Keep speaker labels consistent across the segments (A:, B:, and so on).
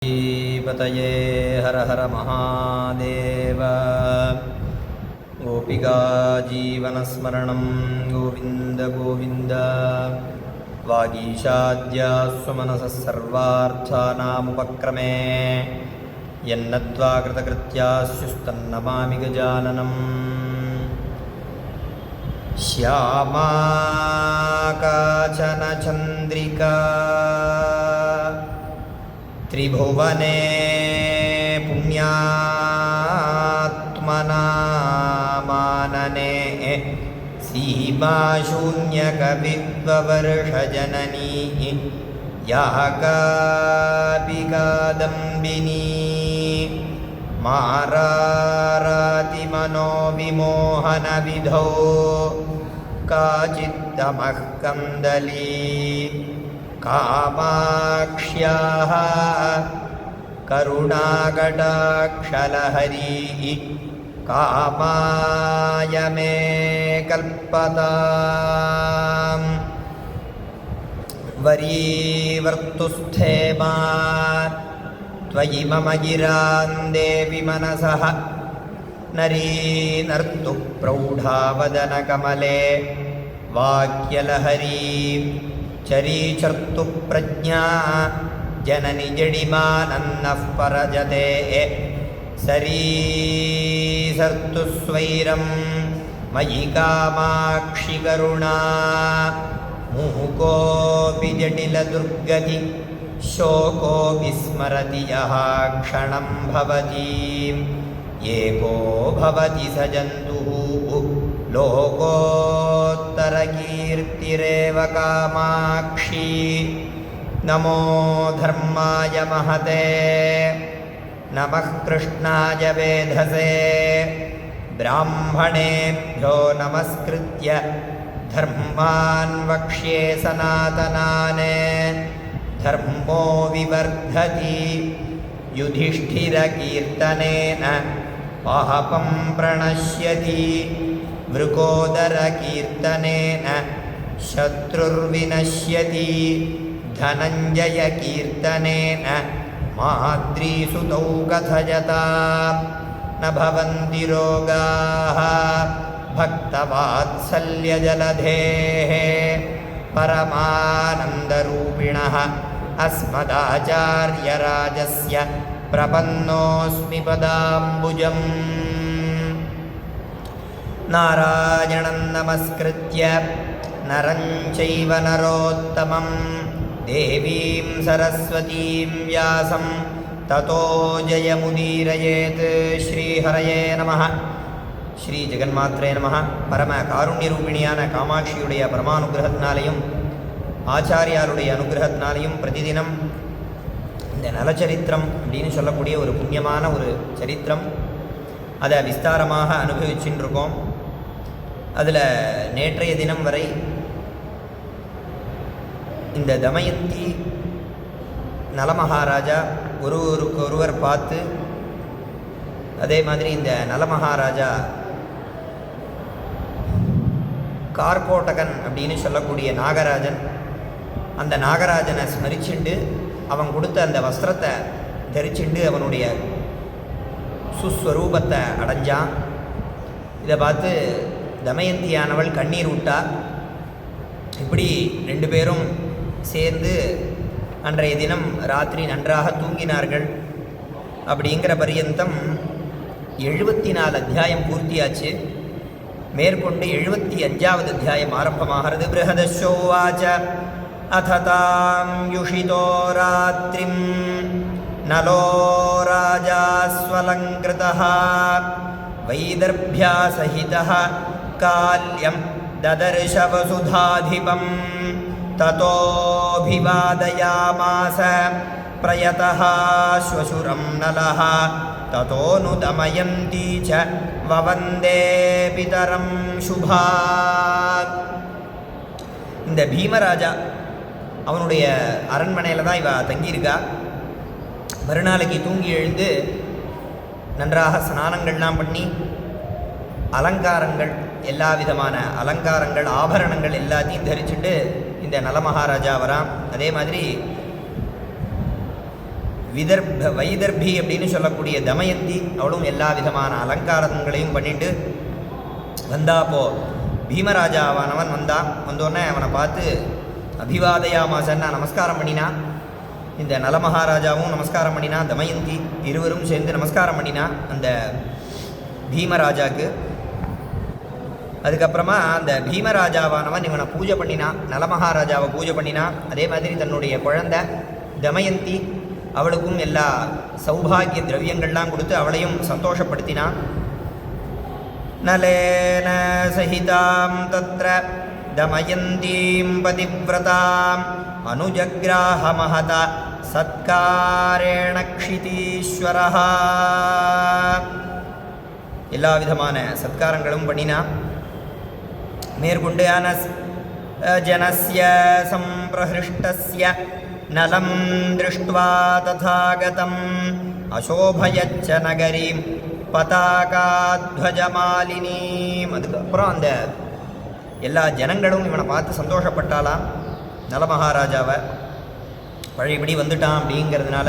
A: पतये हर हर महादेव। गोपिका जीवनस्मरणं गोविन्द गोविन्द। वागीशाद्यास्व मनसः सर्वार्थानामुपक्रमे यन्नत्वा कृतकृत्यास्युस्तन्नमामि गजाननम्। श्यामा काचन चन्द्रिका त्रिभुवने पुण्यात्मना मानने सीमाशून्यकविद्ववर्षजननी या कापि कादम्बिनी मारारातिमनोविमोहनविधौ काचित्तमः कन्दली कामाक्ष्याः करुणाकटाक्षलहरी कामाय मे कल्पताम्। वरीवर्तुस्थे मा त्वयि मम गिरान् देवि मनसः नरीनर्तु प्रौढावदनकमले वाक्यलहरी चरीचर्तु प्रज्ञा जननि जडिमानन्नः परजते सरीसर्तु स्वैरं मयि कामाक्षि करुणा मुहुकोऽपि जटिलदुर्गति शोको विस्मरति यः क्षणं भवति एको भवति स जन्तुः लोकोत्तरकीर्तिरेव कामाक्षी। नमो धर्माय महते नमः कृष्णाय वेधसे ब्राह्मणेभ्यो नमस्कृत्य धर्मान् वक्ष्ये सनातनान्। धर्मो विवर्धति युधिष्ठिरकीर्तनेन पापं प्रणश्यति मृकोदरकीर्तनेन शत्रुर्विनश्यति धनञ्जयकीर्तनेन माद्रीसुतौ कथयता न भवन्ति रोगाः भक्तवात्सल्यजलधेः परमानन्दरूपिणः अस्मदाचार्यराजस्य प्रपन्नोऽस्मि पदाम्बुजम्। नारायणं नमस्कृत्य नरं चैव नरोत्तमं देवीं सरस्वतीं व्यासं ततो जयमुदीरयेत्। श्रीहरये नमः। ஸ்ரீ ஜெகன்மாத்ரே நமः. பரம காருண்யரூபிணியான காமாட்சியுடைய பரமானுகிரகத்தினாலையும் ஆச்சாரியாருடைய அனுகிரகத்தினாலையும் பிரதிதினம் இந்த நலச்சரித்திரம் அப்படின்னு சொல்லக்கூடிய ஒரு புண்ணியமான ஒரு சரித்திரம், அதை விஸ்தாரமாக அனுபவிச்சுட்டு இருக்கோம். அதில் நேற்றைய தினம் வரை இந்த தமயந்தி நலமகாராஜா ஒருவருக்கொருவர் பார்த்து, அதே மாதிரி இந்த நலமகாராஜா கார்கோட்டகன் அப்படின்னு சொல்லக்கூடிய நாகராஜன், அந்த நாகராஜனை ஸ்மரிச்சுண்டு அவன் கொடுத்த அந்த வஸ்திரத்தை தரிச்சுண்டு அவனுடைய சுஸ்வரூபத்தை அடைஞ்சான். இதை பார்த்து தமயந்தியானவள் கண்ணீர் விட்டா. இப்படி ரெண்டு பேரும் சேர்ந்து அன்றைய தினம் ராத்திரி நன்றாக தூங்கினார்கள். அப்படிங்கிற பரியந்தம் 74 அத்தியாயம் பூர்த்தியாச்சு. மேற்கொண்டு 75வது அத்தியாயம் ஆரம்பமாகிறது. ப்ருஹதஸ்யோவாச்ச அததாம் யுஷிதோ ராத்ரிம் நலோ ராஜாஸ்வலங்கிருதः வைதர்ப்யா சஹிதः கால்யம் ததர்ஷ வசுதாதிபம் ததோபிவாதயாமாச பிரயதः ஸ்வசுரம் நலः ததோனு தமயந்தி ச வவந்தே பிதரம் சுபாத். இந்த பீமராஜா அவனுடைய அரண்மனையில் தான் இவ தங்கியிருக்கா. மறுநாளைக்கு தூங்கி எழுந்து நன்றாக ஸ்நானங்கள்லாம் பண்ணி அலங்காரங்கள் எல்லா விதமான அலங்காரங்கள் ஆபரணங்கள் எல்லாத்தையும் தரிச்சுட்டு இந்த நலமகாராஜா வரான். அதே மாதிரி வைதர்பி அப்படின்னு சொல்லக்கூடிய தமயந்தி, அவளும் எல்லா விதமான அலங்காரங்களையும் பண்ணிட்டு வந்தா. அப்போது பீமராஜாவானவன் வந்தோடனே அவனை பார்த்து அபிவாதயாமாசன்னா நமஸ்காரம் பண்ணினா. இந்த நலமகாராஜாவும் நமஸ்காரம் பண்ணினா, தமயந்தி இருவரும் சேர்ந்து நமஸ்காரம் பண்ணினா அந்த பீமராஜாவுக்கு. அதுக்கப்புறமா அந்த பீமராஜாவானவன் இவனை பூஜை பண்ணினா, நலமகாராஜாவை பூஜை பண்ணினா. அதே மாதிரி தன்னுடைய குழந்தை தமயந்தி அவளுக்கும் எல்லா சௌபாகிய திரவியங்கள்லாம் கொடுத்து அவளையும் சந்தோஷப்படுத்தினான். நலேன சகிதாம் தத்ர தமயந்தீம் பதிவ்ரதாம் அனுஜக்ராஹ மஹத சத்காரேண க்ஷிதீஸ்வரஹ. எல்லா விதமான சத்காரங்களும் பண்ணினா. மேற்கொண்டு ஜனஸ்ய சம்பிரஹிருஷ்டஸ்ய நலம் திருஷ்ட்வா ததாகதம் அசோபயச்ச நகரீம் பதாகாத்வஜமாலினீம். அதுக்கப்புறம் அந்த எல்லா ஜனங்களும் இவனை பார்த்து சந்தோஷப்பட்டாலாம். நலமகாராஜாவை பழையபடி வந்துட்டான் அப்படிங்கிறதுனால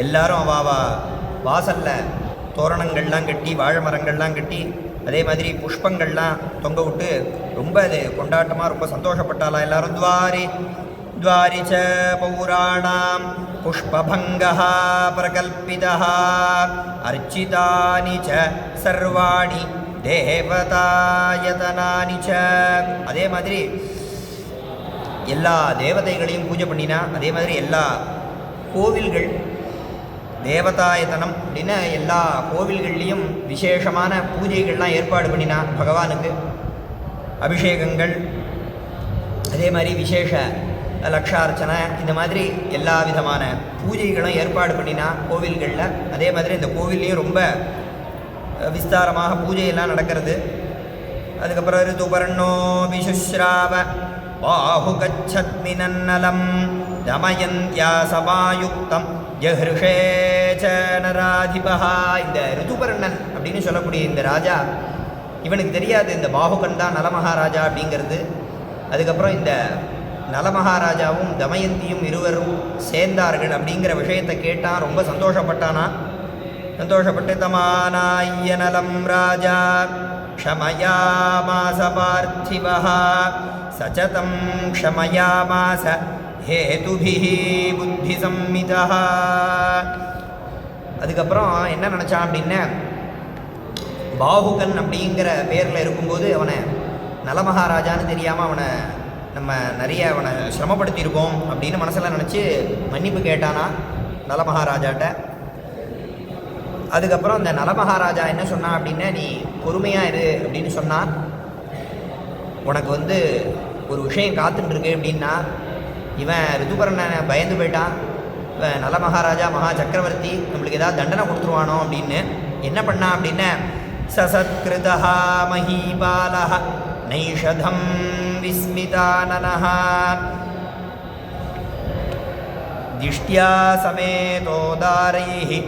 A: எல்லாரும் அவாவா வாசலில் தோரணங்கள்லாம் கட்டி, வாழை மரங்கள்லாம் கட்டி, அதே மாதிரி புஷ்பங்கள்லாம் தொங்க விட்டு ரொம்ப அது கொண்டாட்டமாக ரொம்ப சந்தோஷப்பட்டாலாம் எல்லாரும். द्वारि च पौराणां पुष्पभङ्गः प्रकल्पितः अर्चितानि च सर्वाणि தேவதாயதனானி ச. அதே மாதிரி எல்லா தேவதைகளையும் பூஜை பண்ணினா. அதே மாதிரி எல்லா கோவில்கள் தேவதாயத்தனம் அப்படின்னா எல்லா கோவில்கள்லேயும் விசேஷமான பூஜைகள்லாம் ஏற்பாடு பண்ணினா. பகவானுக்கு அபிஷேகங்கள், அதே மாதிரி விசேஷ லக்ஷார்ச்சனை, இந்த மாதிரி எல்லா விதமான பூஜைகளும் ஏற்பாடு பண்ணினா கோவில்களில். அதே மாதிரி இந்த கோவில்லையும் ரொம்ப விஸ்தாரமாக பூஜையெல்லாம் நடக்கிறது. அதுக்கப்புறம் ரிதுபர்ணோ விசுஸ்ராவ பாஹுகச்சத்மினன்னலம் தமயந்தியா சமாயுக்தம் ஜஹ்ருஷேச்ச நராதிபஹா. இந்த ரிதுபர்ணன் அப்படின்னு சொல்லக்கூடிய இந்த ராஜா, இவனுக்கு தெரியாது இந்த பாஹுகன் தான் நலமகாராஜா அப்படிங்கிறது. அதுக்கப்புறம் இந்த நலமகாராஜாவும் தமயந்தியும் இருவரும் சேர்ந்தார்கள் அப்படிங்கிற விஷயத்தை கேட்டான். ரொம்ப சந்தோஷப்பட்டானா. சந்தோஷப்பட்டு தமானாய நலம் ராஜா க்ஷமயாமாச பார்த்திவஹா சச்சதம் க்ஷமயாமாச ஹேதுபிஹி புத்தி சம்மிதஹ. அதுக்கப்புறம் என்ன நினச்சான் அப்படின்னா, பாஹுகன் அப்படிங்கிற பேரில் இருக்கும்போது அவனை நலமகாராஜான்னு தெரியாமல் அவனை நம்ம நிறைய அவனை சிரமப்படுத்தியிருக்கோம் அப்படின்னு மனசில் நினச்சி மன்னிப்பு கேட்டானா நலமகாராஜாட்ட. அதுக்கப்புறம் அந்த நலமகாராஜா என்ன சொன்னான் அப்படின்னா, நீ பொறுமையாக இரு அப்படின்னு சொன்னான். உனக்கு ஒரு விஷயம் காத்துட்டுருக்கு அப்படின்னா, இவன் ரிதுபர்ணனை பயந்து போயிட்டான். இவன் நலமகாராஜா மகா சக்கரவர்த்தி நம்மளுக்கு ஏதாவது தண்டனை கொடுத்துருவானோ அப்படின்னு என்ன பண்ணான் அப்படின்னா, சசத்கிருதா மஹீபாலஹ நைஷதம் விஸ்மிதானனஹ திஷ்ட்யா சமேதோதாரைஹி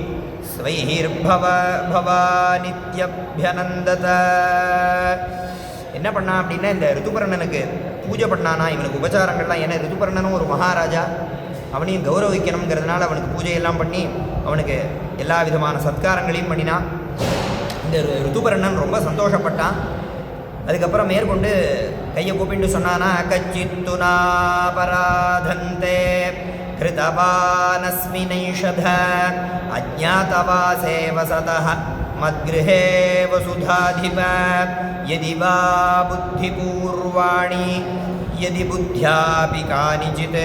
A: ஸ்வைஹிர்பவானித்யப்யநந்தத. என்ன பண்ணான் அப்படின்னா, இந்த ரிதுபர்ணனுக்கு பூஜை பண்ணானா. இவனுக்கு உபச்சாரங்கள்லாம், ஏன்னா ரிதுபர்ணனும் ஒரு மகாராஜா, அவனையும் கௌரவிக்கணுங்கிறதுனால அவனுக்கு பூஜையெல்லாம் பண்ணி அவனுக்கு எல்லா விதமான சத்காரங்களையும் பண்ணினான். இந்த ரிதுபர்ணன் ரொம்ப சந்தோஷப்பட்டான். அதுக்கப்புறம் மேற்கொண்டு கையை கூப்பிட்டு சொன்னானா, கச்சித்துனா பராதந்தே கிருதவானஸ்மி நைஷத அஜ்ஞாதவாசே வசதஹ மத்கிருஹே வசுதாதிப யதி வா புத்திபூர்வாணி யதி புத்யாபி கானிசித்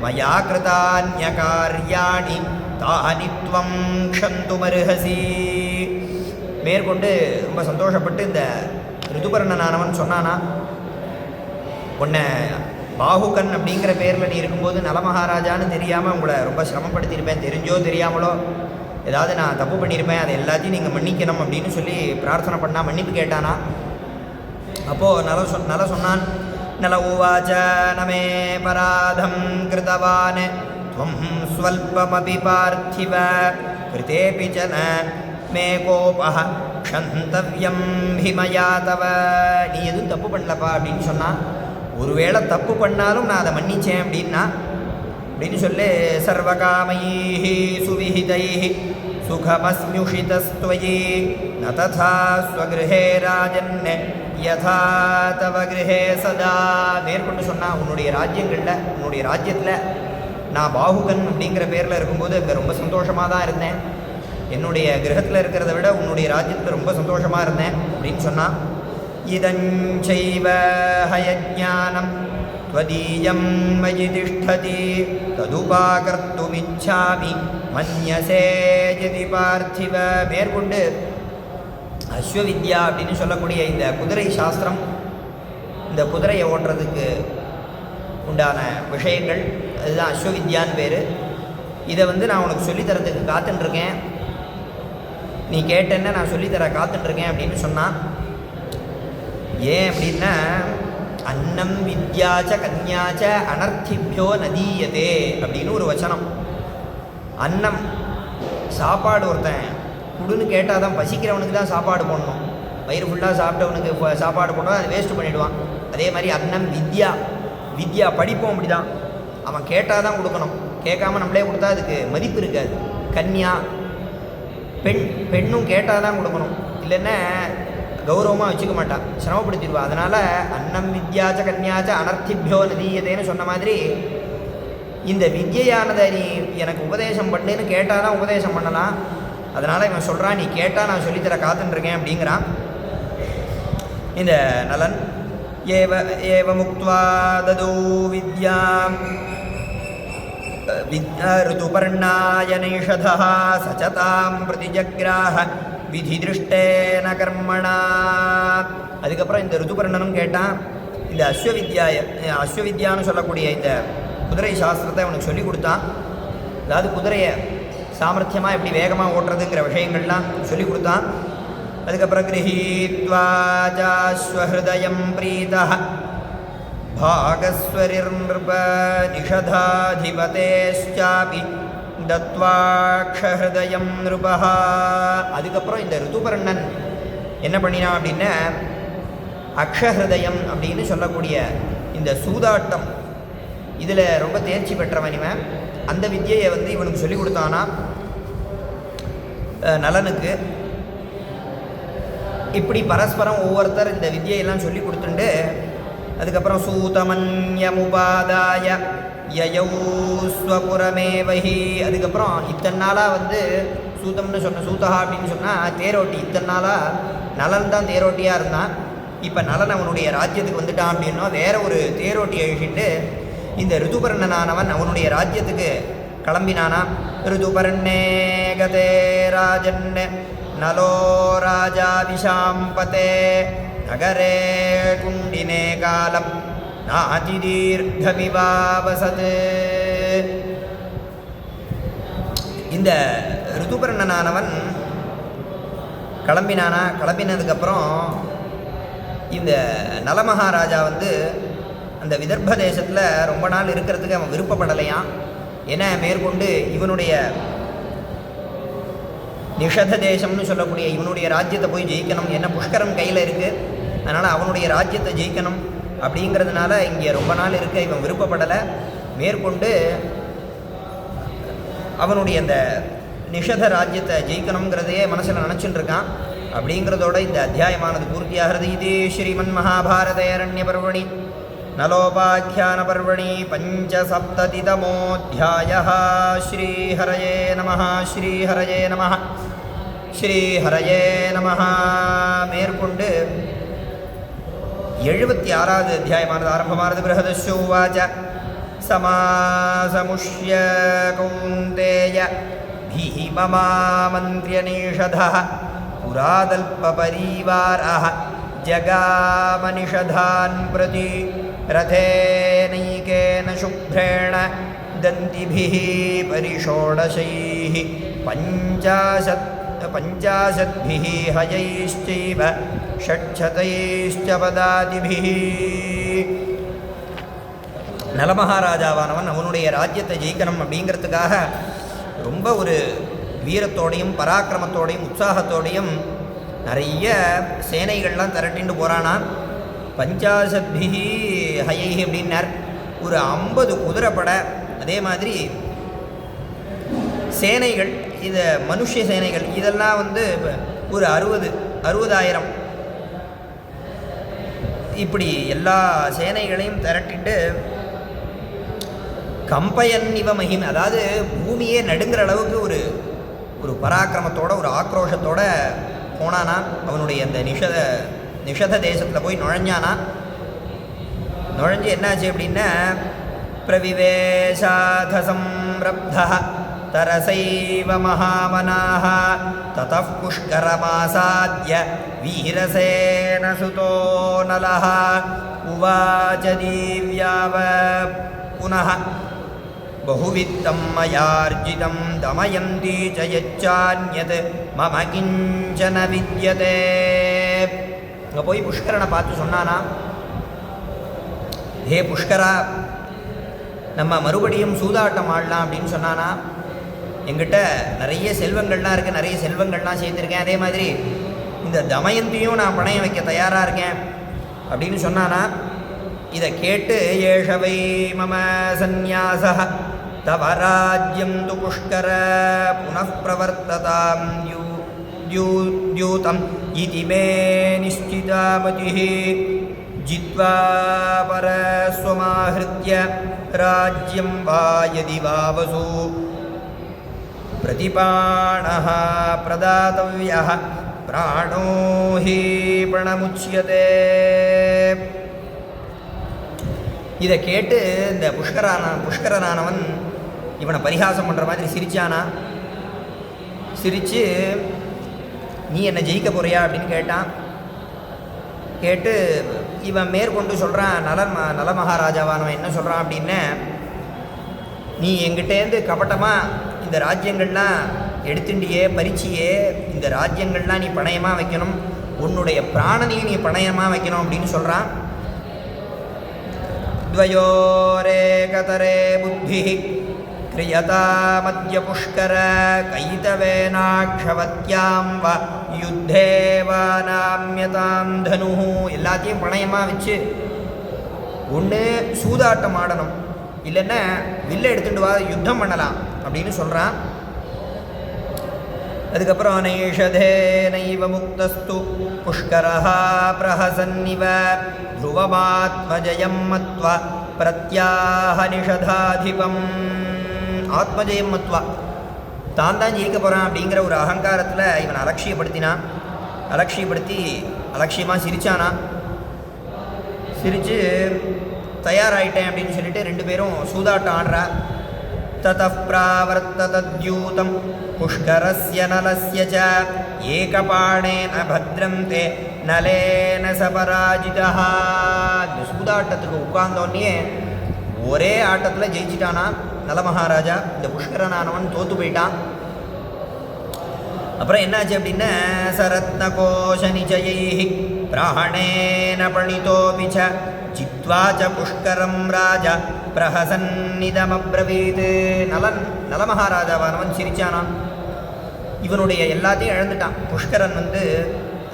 A: மயா கிருதான்யகார்யாணி தானி த்வம் க்ஷந்துமர்ஹசி. மேற்கொண்டு ரொம்ப சந்தோஷப்பட்டு இந்த ரிதுபர்ணனானவன் சொன்னானா, உன்னை பாஹுகன் அப்படிங்கிற பேரில் நீ இருக்கும்போது நலமகாராஜான்னு தெரியாமல் உங்களை ரொம்ப சிரமப்படுத்தியிருப்பேன். தெரிஞ்சோ தெரியாமலோ ஏதாவது நான் தப்பு பண்ணியிருப்பேன், அதை எல்லாத்தையும் நீங்கள் மன்னிக்கணும் அப்படின்னு சொல்லி பிரார்த்தனை பண்ணால் மன்னிப்பு கேட்டானா. அப்போது நல சொன்னான், நல உவாச்ச நமே பராதம் கிருதவான் துவம் ஸ்வல்பமபி பார்த்திவ கிருதேபி ச ந மே கோபஹ க்ஷந்தவ்யம் ஹிமயா தவ. நீ எதுவும் தப்பு பண்ணலப்பா அப்படின்னு சொன்னான். ஒருவேளை தப்பு பண்ணாலும் நான் அதை மன்னித்தேன் அப்படின்னா, அப்படின்னு சொல்லி சர்வகாமைः சுவிஹிதைः சுகமஸ்மியுஷிதஸ்த்வயி ந ததா ஸ்வகிருஹே ராஜன் யதா தவ கிருஹே சதா. மேற்கொண்டு சொன்னால் உன்னுடைய ராஜ்யங்களில் உன்னுடைய ராஜ்யத்தில் நான் பாகுகன் அப்படிங்கிற பேரில் இருக்கும்போது அங்கே ரொம்ப சந்தோஷமாக தான் இருந்தேன். என்னுடைய கிரகத்தில் இருக்கிறத விட உன்னுடைய ராஜ்யத்தில் ரொம்ப சந்தோஷமாக இருந்தேன் அப்படின்னு சொன்னால் இதஞ்சைவ ஹயஜானம் त्वदीयं मयि तिष्ठति तदुपाकर्तुमिच्छामि मन्यसे यदि பார்த்திவ. மேற்கொண்டு அஸ்வவித்யா அப்படின்னு சொல்லக்கூடிய இந்த குதிரை சாஸ்திரம், இந்த குதிரையை ஓட்டுறதுக்கு உண்டான விஷயங்கள், அதுதான் அஸ்வவித்யான்னு பேர். இதை நான் உனக்கு சொல்லித்தரத்துக்கு காத்துட்டுருக்கேன், நீ கேட்டேன்னா நான் சொல்லித்தர காத்துட்டுருக்கேன் அப்படின்னு சொன்னான். ஏன் அப்படின்னா அன்னம் வித்யாச்ச கன்யாச்ச அனர்த்திபியோ நதீயதே அப்படின்னு ஒரு வச்சனம். அன்னம் சாப்பாடு ஒருத்தன் குடுன்னு கேட்டால் தான், பசிக்கிறவனுக்கு தான் சாப்பாடு போடணும். வயிறு ஃபுல்லாக சாப்பிட்டவனுக்கு சாப்பாடு போடணும், அதை வேஸ்ட் பண்ணிவிடுவான். அதே மாதிரி அன்னம் வித்யா, வித்யா படிப்போம் அப்படி தான், அவன் கேட்டால் தான் கொடுக்கணும், கேட்காம நம்மளே கொடுத்தா அதுக்கு மதிப்பு இருக்காது. கன்யா பெண்ணும் கேட்டால் தான் கொடுக்கணும், இல்லைன்னா கௌரவமாக வச்சுக்க மாட்டான், சிரமப்படுத்திடுவா. அதனால் அன்னம் வித்யாச்ச கன்யாச்ச அனர்த்திபியோ நதீயதேன்னு சொன்ன மாதிரி இந்த வித்யானதை நீ எனக்கு உபதேசம் பண்ணுன்னு கேட்டால் தான் உபதேசம் பண்ணலாம். அதனால் இவன் சொல்கிறான், நீ கேட்டால் நான் சொல்லித்தர காத்துட்டுருக்கேன் அப்படிங்கிறான் இந்த நலன். ஏவ ஏவ முக்த்வா ததோ வித்யாம் ருதுபர்ணாய நைஷதः சச்சதாம் பிரதிஜக்ராஹ விதி திருஷ்டேன கர்மணா. அதுக்கப்புறம் இந்த ருதுபர்ணனும் கேட்டான். இந்த அஸ்வவித்யான்னு சொல்லக்கூடிய இந்த குதிரை சாஸ்திரத்தை அவனுக்கு சொல்லி கொடுத்தான். அதாவது குதிரையை சாமர்த்தியமாக எப்படி வேகமாக ஓட்டுறதுங்கிற விஷயங்கள்லாம் சொல்லி கொடுத்தான். அதுக்கப்புறம் கிரஹீத்வா ஜாஸ்வஹ்ருதயம் பிரீதः பாகஸ்வரிர்நృப நிஷதாதிபதேஷ்சாபி தத்வாக்ஷஹ்ருதயம் நிருபஹ. அதுக்கப்புறம் இந்த ருதுபர்ணன் என்ன பண்ணினான் அப்படின்னா, அக்ஷஹ்ருதயம் அப்படின்னு சொல்லக்கூடிய இந்த சூதாட்டம், இதில் ரொம்ப தேர்ச்சி பெற்றவன் இவன். அந்த வித்தியை இவனுக்கு சொல்லி கொடுத்தானா நலனுக்கு. இப்படி பரஸ்பரம் ஒவ்வொருத்தர் இந்த வித்தியெல்லாம் சொல்லி கொடுத்துட்டு அதுக்கப்புறம் சூதமன்யமுபாதாய யயௌ ஸ்வபுரமேவஹி. அதுக்கப்புறம் இத்தனை நாளாக சூதம்னு சொன்ன சூதஹா அப்படின்னு சொன்னால் தேரோட்டி. இத்தனை நாளாக நலன் தான் தேரோட்டியாக இருந்தான். இப்போ நலன் அவனுடைய ராஜ்யத்துக்கு வந்துட்டான் அப்படின்னா வேற ஒரு தேரோட்டி அழிச்சிட்டு இந்த ருதுபர்ணனானவன் அவனுடைய ராஜ்யத்துக்கு கிளம்பினானா. ருதுபர்ணே கதே ராஜன் நலோ ராஜா விஷாம்பதே நகரே குண்டினே காலம் நாதிதீர்கமிவாவசது. இந்த ருதுபர்ணனானவன் கிளம்பினானா. கிளம்பினதுக்கப்புறம் இந்த நலமகாராஜா அந்த விதர்ப்ப தேசத்தில் ரொம்ப நாள் இருக்கிறதுக்கு அவன் விருப்பப்படலையான். ஏன்னா மேற்கொண்டு இவனுடைய நிஷத தேசம்னு சொல்லக்கூடிய இவனுடைய ராஜ்யத்தை போய் ஜெயிக்கணும், என்ன புஷ்கரம் கையில் இருக்குது, அதனால் அவனுடைய ராஜ்யத்தை ஜெயிக்கணும் அப்படிங்கிறதுனால இங்கே ரொம்ப நாள் இருக்க இவன் விருப்பப்படலை. மேற்கொண்டு அவனுடைய அந்த நிஷத ராஜ்யத்தை ஜெயிக்கணுங்கிறதையே மனசில் நினச்சிட்டு இருக்கான். அப்படிங்கிறதோட இந்த அத்தியாயமானது பூர்த்தியாகிறது. இது ஸ்ரீமன் மகாபாரதே அரண்ய பர்வணி நலோபாக்கியான பர்வணி பஞ்சசப்ததிதமோऽध्यायः. ஸ்ரீஹரயே நமः. ஸ்ரீஹரயே நமः. ஸ்ரீஹரயே நமः. மேற்கொண்டு 76வது அத்தியாயமானது ஆரம்பமானது. ப்ரஹதஸ்யோவாச்ச சமாசமுஷ்ய கௌந்தேய பீமமாமந்த்ர்யநிஷதः புராதல்பபரிவாரः ஜகாமநிஷதான் பிரதி ரதேனைகேன சுப்ரேண தந்திபிः பரிஷோடசைः பஞ்சாசத்பிः ஹயைश्चैव ஷட்சதைश्च பதாதிபிः. நலமகாராஜாவானவன் அவனுடைய ராஜ்யத்தை ஜெயிக்கணும் அப்படிங்கிறதுக்காக ரொம்ப ஒரு வீரத்தோடையும் பராக்கிரமத்தோடையும் உற்சாகத்தோடையும் நிறைய சேனைகள்லாம் திரட்டிண்டு போகிறானா. பஞ்சாசத்பிஹி ஹயைஹி அப்படின்னார். ஒரு 50 குதிரைப்படை அதே மாதிரி சேனைகள், இது மனுஷ சேனைகள், இதெல்லாம் வந்து ஒரு 60,000 இப்படி எல்லா சேனைகளையும் திரட்டிட்டு கம்பயன் இவ மகிமை, அதாவது பூமியே நடுங்கிற அளவுக்கு ஒரு பராக்கிரமத்தோட ஒரு ஆக்ரோஷத்தோட போனானா. அவனுடைய அந்த நிஷத தேசத்தில் போய் நுழைஞ்சானா. நுழைஞ்சு என்னாச்சு அப்படின்னா, பிரவிவேஷாத சம்ரப்தः தரசைவ மகாமனாः ததः புஷ்கரமாசாத்ய வீரசேனசுதோ நலः உவாச தீவ்யாவ புனः बहुवित्तं मयार्जितं दमयन्ती च यच्चान्यत् मम किञ्चन विद्यते. அங்கே போய் புஷ்கரனை பார்த்து சொன்னானா, ஹே புஷ்கரா, நம்ம மறுபடியும் சூதாட்டம் ஆடலாம் அப்படின்னு சொன்னானா. எங்கிட்ட நிறைய செல்வங்கள்லாம் இருக்குது, நிறைய செல்வங்கள்லாம் சேர்த்துருக்கேன், அதே மாதிரி இந்த தமயந்தியும் நான் பணயம் வைக்க தயாராக இருக்கேன் அப்படின்னு சொன்னானா. இதை கேட்டு ஏஷவை மம சந்நியாசः தவ ராஜ்யம் து புஷ்கர புனః பிரவர்த்ததாம் த்யூதம் இதி மே நிஷ்சிதா மதிः ஜித்வா பரஸ்வமாஹ்ருத்ய ராஜ்யம் வா யதி வா வசு பிரதிபாணः பிரதாதவ்யः பிராணோ ஹி பிரணமுச்யதே. இதை கேட்டு இந்த புஷ்கரனானவன் இவனை பரிகாசம் பண்ணுற மாதிரி சிரிச்சானா. சிரித்து நீ என்னை ஜெயிக்க போறியா அப்படின்னு கேட்டான். கேட்டு இவன் மேற்கொண்டு சொல்கிறான், நல மகாராஜாவானவன் என்ன சொல்கிறான் அப்படின்னா, நீ எங்கிட்டேருந்து கபட்டமாக இந்த ராஜ்யங்கள்லாம் எடுத்துட்டியே, பறிச்சியே, இந்த ராஜ்யங்கள்லாம் நீ பணயமாக வைக்கணும், உன்னுடைய பிராணனையும் நீ பணயமாக வைக்கணும் அப்படின்னு சொல்கிறான். द्वयोरेकतरे बुद्धिः क्रियतामद्य पुष्कर கைதவேனாக்ஷவத்யாं வ யுத்தே வ நாம்யதாம் தனுः. எல்லாத்தையும் பணயமாக வச்சு ஒன்று சூதாட்டம் ஆடணும், இல்லைன்னா வில்லை எடுத்துட்டு வா யுத்தம் பண்ணலாம் அப்படின்னு சொல்கிறான். அதுக்கப்புறம் நைஷதே நைவ முக்தஸ்து புஷ்கரஹ பிரஹசன்னிவ த்ருவமாத்மஜயம் மத்வ பிரத்யாஹ நிஷதாதிபம். ஆத்மஜயம் மத்வா, தான் ஜெயிக்க போகிறான் அப்படிங்கிற ஒரு அகங்காரத்தில் இவன் அலட்சியப்படுத்தினான். அலட்சியமாக சிரித்தானா. சிரித்து தயாராகிட்டேன் அப்படின்னு சொல்லிட்டு ரெண்டு பேரும் சூதாட்டம் ஆடுறா. ததः பிராவர்த்தத்யூதம் புஷ்கரஸ்ய நலஸ்ய ச ஏகபாணேன பத்ரம் தே நலேன சபராஜிதः. இந்த சூதாட்டத்துக்கு உட்கார்ந்தோடனே ஒரே ஆட்டத்தில் ஜெயிச்சிட்டானா நல மகாராஜா. இந்த புஷ்கரனானவன் தோத்து போயிட்டான். அப்புறம் என்னாச்சு அப்படின்னா, சரத்ன கோஷ நிச்சயைः பிராணேன பணிதோபி ச ஜித்வா ச புஷ்கரம் ராஜா பிரஹசன்னிதமப்ரவீத். நல மகாராஜாவானவன் சிரிச்சானான். இவனுடைய எல்லாத்தையும் இழந்துட்டான். புஷ்கரன்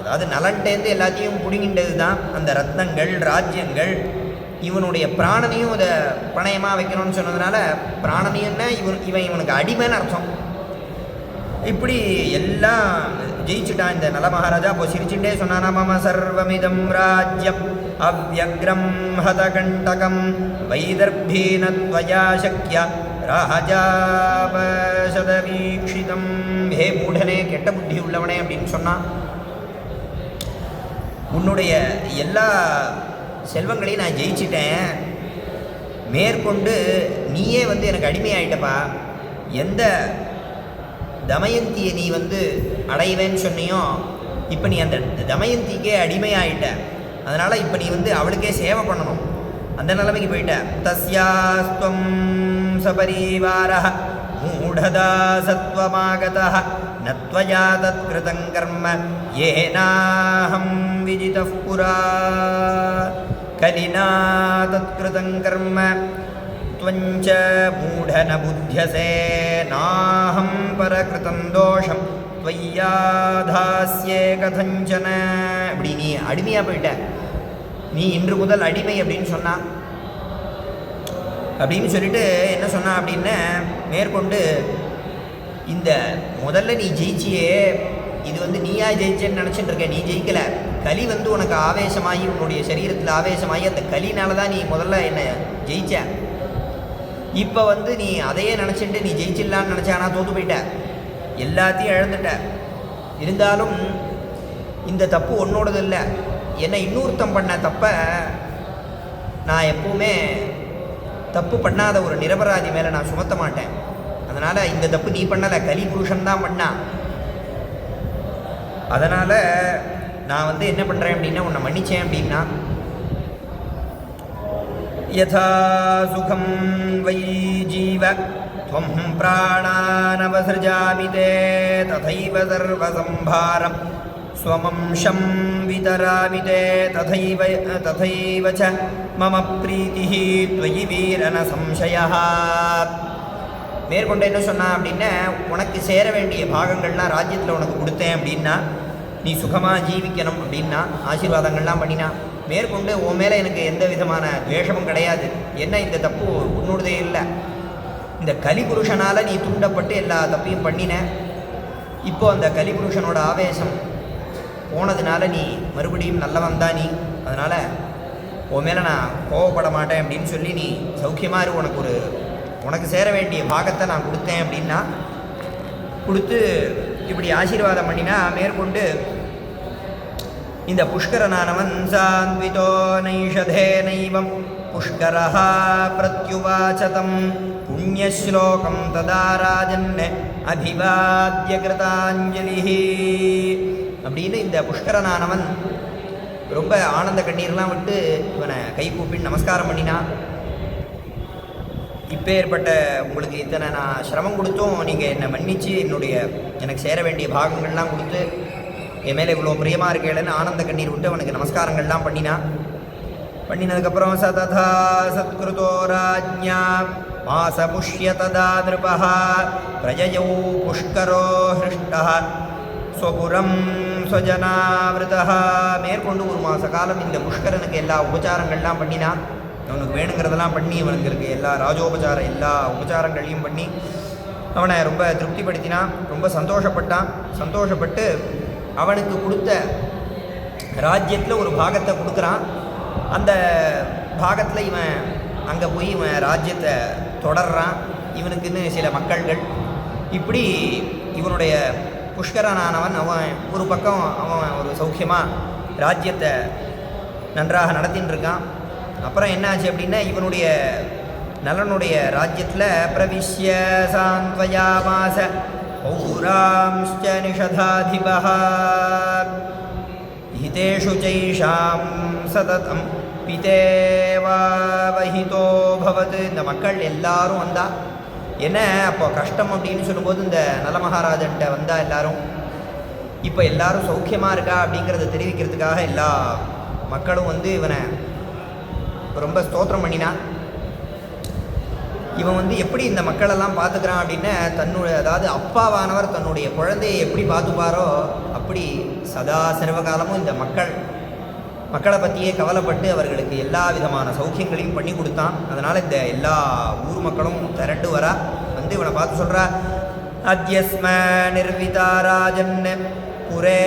A: அதாவது நலன்டேந்து எல்லாத்தையும் பிடுங்கின்றது தான் அந்த ரத்னங்கள், ராஜ்யங்கள். இவனுடைய பிராணனையும் இதை பணயமாக வைக்கணும்னு சொன்னதுனால பிராணனையும்னா இவன் இவனுக்கு அடிமைன்னு அர்த்தம். இப்படி எல்லாம் ஜெயிச்சுட்டான் இந்த நல மகாராஜா. அப்போ சிரிச்சுட்டே சொன்னானா, மம சர்வமிதம் ராஜ்யம் அவ்யக்ரம் ஹதகண்டகம் வைதர்பீனத்வயா சக்ய ராஜாபசதவீக்ஷிதம். ஹே மூடனே, கெட்ட புத்தி உள்ளவனே அப்படின்னு சொன்னான். உன்னுடைய எல்லா செல்வங்களையும் நான் ஜெயிச்சிட்டேன். மேற்கொண்டு நீயே எனக்கு அடிமையாயிட்டப்பா. எந்த தமயந்தியை நீ அடைவேன்னு சொன்னியோ, இப்போ நீ அந்த தமயந்திக்கே அடிமையாயிட்ட. அதனால் இப்போ நீ அவளுக்கே சேவை பண்ணணும், அந்த நிலைமைக்கு போயிட்ட. தஸ்யாஸ்துவம் சபரிவாரः மூடதாசத்வமாகதः நத்வயா தத்கிருதம் கர்ம ஏனாஹம் விஜிதः புரா கலினா தத்கிருதம் கர்ம த்வஞ்ச மூடன புத்தியசே நாஹம் பரகிருதம் தோஷம் த்வய்யாதாஸ்யே கதஞ்சன. இப்படி நீ அடிமையாக போயிட்ட. நீ இன்று முதல் அடிமை அப்படின்னு சொன்னா. அப்படின்னு சொல்லிட்டு என்ன சொன்னா அப்படின்னா, மேற்கொண்டு இந்த முதல்ல நீ ஜெயிச்சியே, இது நீயா ஜெயிச்சேன்னு நினச்சிட்டு இருக்க, நீ ஜெயிக்கலை. கலி உனக்கு ஆவேசமாகி, உன்னுடைய சரீரத்தில் ஆவேசமாகி, அந்த கலினால தான் நீ முதல்ல என்னை ஜெயிச்ச. இப்போ நீ அதையே நினச்சிட்டு நீ ஜெயிச்சிடலான்னு நினச்ச, ஆனால் தோற்று போயிட்ட, எல்லாத்தையும் இழந்துட்ட. இருந்தாலும் இந்த தப்பு உன்னோடது இல்லை. என்னை இன்னொருத்தம் பண்ண தப்பை நான் எப்போவுமே தப்பு பண்ணாத ஒரு நிரபராதி மேலே நான் சுமத்த மாட்டேன். அதனால் இந்த தப்பு நீ பண்ணலை, கலி புருஷன் தான் பண்ணான். அதனால் நான் என்ன பண்ணுறேன் அப்படின்னா, உன்னை மன்னிச்சேன் அப்படின்னா, யதா சுகம் வை ஜீவ த்வம் பிராணானவசிருஜாமி தே ததைவ சர்வசம்பாரம் ஸ்வமம்சம் விதராமி தே ததைவ ச மம பிரீதிஹ த்வயி வீரன சம்சயः. மேற்கொண்டு என்ன சொன்னா அப்படின்னா, உனக்கு சேர வேண்டிய பாகங்கள்லாம் ராஜ்யத்தில் உனக்கு கொடுத்தேன் அப்படின்னா, நீ சுகமாக ஜீவிக்கணும் அப்படின்னா ஆசீர்வாதங்கள்லாம் பண்ணினா. மேற்கொண்டு உன் மேலே எனக்கு எந்த விதமான துவேஷமும் கிடையாது. என்ன இந்த தப்பு உன்னோடதே இல்லை, இந்த கலிபுருஷனால் நீ தூண்டப்பட்டு எல்லா தப்பையும் பண்ணின. இப்போ அந்த கலிபுருஷனோட ஆவேசம் போனதுனால நீ மறுபடியும் நல்லவன் தான் நீ. அதனால் உன் மேலே நான் கோவப்பட மாட்டேன் அப்படின்னு சொல்லி நீ சௌக்கியமாக இரு, உனக்கு சேர வேண்டிய பாகத்தை நான் கொடுத்தேன் அப்படின்னா கொடுத்து இப்படி ஆசீர்வாதம் பண்ணினா. மேற்கொண்டு இந்த புஷ்கரனானவன் சாந்விதோ நைஷதே நைவம் புஷ்கரஹ பிரத்யுவாச்சதம் புண்ணியஸ்லோகம் ததா ராஜன் அபிவாத்ய கிருதாஞ்சலி அப்படின்னு இந்த புஷ்கரனானவன் ரொம்ப ஆனந்த கண்ணீர்லாம் விட்டு இவனை கை கூப்பின்னு நமஸ்காரம் பண்ணினா. இப்போ ஏற்பட்ட உங்களுக்கு இத்தனை நான் சிரமம் கொடுத்தும் நீங்கள் என்னை மன்னித்து எனக்கு சேர வேண்டிய பாகங்கள்லாம் கொடுத்து என் மேலே இவ்வளோ பிரியமாக இருக்கேன்னு ஆனந்த கண்ணீர் விட்டு அவனுக்கு நமஸ்காரங்கள்லாம் பண்ணினதுக்கப்புறம் சததா சத்கிருதோ ராஜ்ஞா மாச புஷ்ய ததா நிருபः பிரஜயௌ புஷ்கரோ ஹிருஷ்டः ஸ்வபுரம் ஸ்வஜனாவிருதः. மேற்கொண்டு ஒரு மாத காலம் இந்த புஷ்கரனுக்கு எல்லா உபச்சாரங்கள்லாம் பண்ணினா. அவனுக்கு வேணுங்கிறதெல்லாம் பண்ணி அவனுக்கு எல்லா ராஜோபச்சாரம் எல்லா உபச்சாரங்களையும் பண்ணி அவனை ரொம்ப திருப்திப்படுத்தினான். ரொம்ப சந்தோஷப்பட்டு அவனுக்கு கொடுத்த ராஜ்யத்தில் ஒரு பாகத்தை கொடுக்குறான். அந்த பாகத்தில் இவன் அங்கே போய் இவன் ராஜ்யத்தை தொடர்றான். இவனுக்குன்னு சில மக்கள்கள். இப்படி இவனுடைய புஷ்கரனானவன் அவன் ஒரு பக்கம் அவன் ஒரு சௌக்கியமாக ராஜ்யத்தை நன்றாக நடத்தின்னு இருக்கான். அப்புறம் என்னாச்சு அப்படின்னா, இவனுடைய நலனுடைய ராஜ்யத்தில் பிரவிஷ்ய சாந்த்வயாமாச பௌராம்ஸ்ச நிஷதாதிபः ஹிதேஷு சைஷாம் சததம் பிதேவாவஹிதோ பவத். இந்த மக்கள் எல்லாரும் வந்தா. என்ன அப்போ கஷ்டம் அப்படின்னு சொல்லும்போது இந்த நலமகாராஜன்ட்ட வந்தா எல்லாரும். இப்போ எல்லாரும் சௌக்கியமாக இருக்கா அப்படிங்கிறத தெரிவிக்கிறதுக்காக எல்லா மக்களும் இவனை ரொம்ப ஸ்தோத்திரம் பண்ணினான். இவன் எப்படி இந்த மக்களெல்லாம் பார்த்துக்கிறான் அப்படின்னா, அதாவது அப்பாவானவர் தன்னுடைய குழந்தையை எப்படி பார்த்துப்பாரோ அப்படி சதா சர்வகாலமும் இந்த மக்களை பற்றியே கவலைப்பட்டு அவர்களுக்கு எல்லா விதமான சௌக்கியங்களையும் பண்ணி கொடுத்தான். அதனால் இந்த எல்லா ஊர் மக்களும் திரண்டு வரா. இவனை பார்த்து சொல்கிறா, அத்யஸ்ம நிர்விதா ராஜன் புரே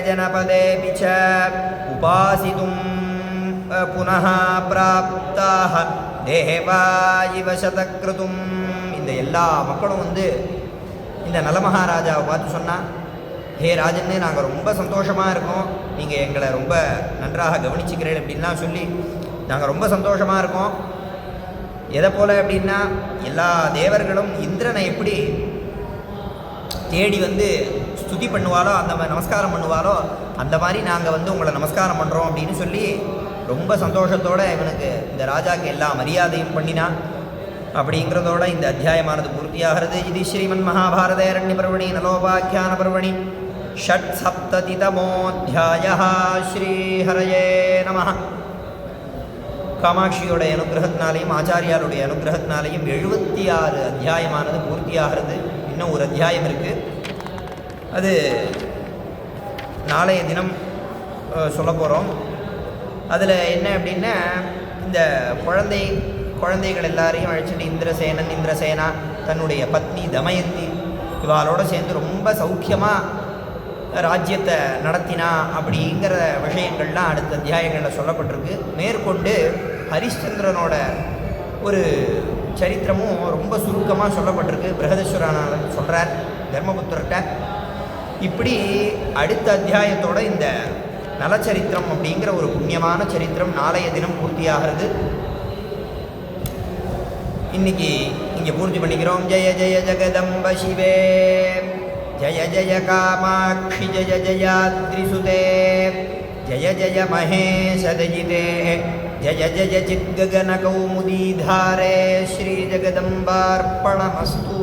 A: ஜனபதே பிச்ச உபாசிதும் புனः பிராப்தாக தேவா இவ சதக்ருதும். இந்த எல்லா மக்களும் இந்த நலமகாராஜாவை பார்த்து சொன்னால், ஹே ராஜன்னு, நாங்கள் ரொம்ப சந்தோஷமாக இருக்கோம், நீங்கள் எங்களை ரொம்ப நன்றாக கவனிச்சுக்கிறேன் அப்படின்லாம் சொல்லி நாங்கள் ரொம்ப சந்தோஷமாக இருக்கோம். எதை போல் அப்படின்னா, எல்லா தேவர்களும் இந்திரனை எப்படி தேடி ஸ்துதி பண்ணுவாளோ, அந்த நமஸ்காரம் பண்ணுவாளோ, அந்த மாதிரி நாங்கள் உங்களை நமஸ்காரம் பண்ணுறோம் அப்படின்னு சொல்லி ரொம்ப சந்தோஷத்தோடு இவனுக்கு இந்த ராஜாக்கு எல்லா மரியாதையும் பண்ணினா. அப்படிங்கிறதோட இந்த அத்தியாயமானது பூர்த்தியாகிறது. இது ஸ்ரீமன் மகாபாரதே அரண்ய பர்வணி நலோபாக்கியான பர்வணி ஷட்சப்ததிதமோऽध्यायः. ஸ்ரீஹரயே நமः. காமாட்சியோடைய அனுகிரகத்தினாலையும் ஆச்சாரியாருடைய அனுகிரகத்தினாலையும் 76 அத்தியாயமானது பூர்த்தியாகிறது. இன்னும் ஒரு அத்தியாயம் இருக்குது, அது நாளைய தினம் சொல்ல போகிறோம். அதில் என்ன அப்படின்னா, இந்த குழந்தை குழந்தைகள் எல்லாரையும் அழைச்சிட்டு இந்திரசேனா தன்னுடைய பத்னி தமயந்தி இவாளோடு சேர்ந்து ரொம்ப சௌக்கியமாக ராஜ்யத்தை நடத்தினா அப்படிங்கிற விஷயங்கள்லாம் அடுத்த அத்தியாயங்களில் சொல்லப்பட்டிருக்கு. மேற்கொண்டு ஹரிஷ்சந்திரனோட ஒரு சரித்திரமும் ரொம்ப சுருக்கமாக சொல்லப்பட்டிருக்கு. பிரகதீஸ்வரன் சொல்கிறார் தர்மபுத்திரர்கிட்ட. இப்படி அடுத்த அத்தியாயத்தோட இந்த நலச்சரித்திரம் அப்படிங்கிற ஒரு புண்ணியமான சரித்திரம் நாளைய தினம் பூர்த்தியாகிறது. இன்னைக்கு இங்கே பூர்த்தி பண்ணிக்கிறோம். ஜெய ஜெய ஜெகதம்ப சிவே, ஜெய ஜெய காமாட்சி, ஜெய ஜெயாத்ரிசுதே, ஜெய ஜெய மகேஷதயிதே, ஜெய ஜெய சித்ககன கௌமுதீதாரே. ஸ்ரீ ஜெகதம்பார்ப்பணமஸ்து.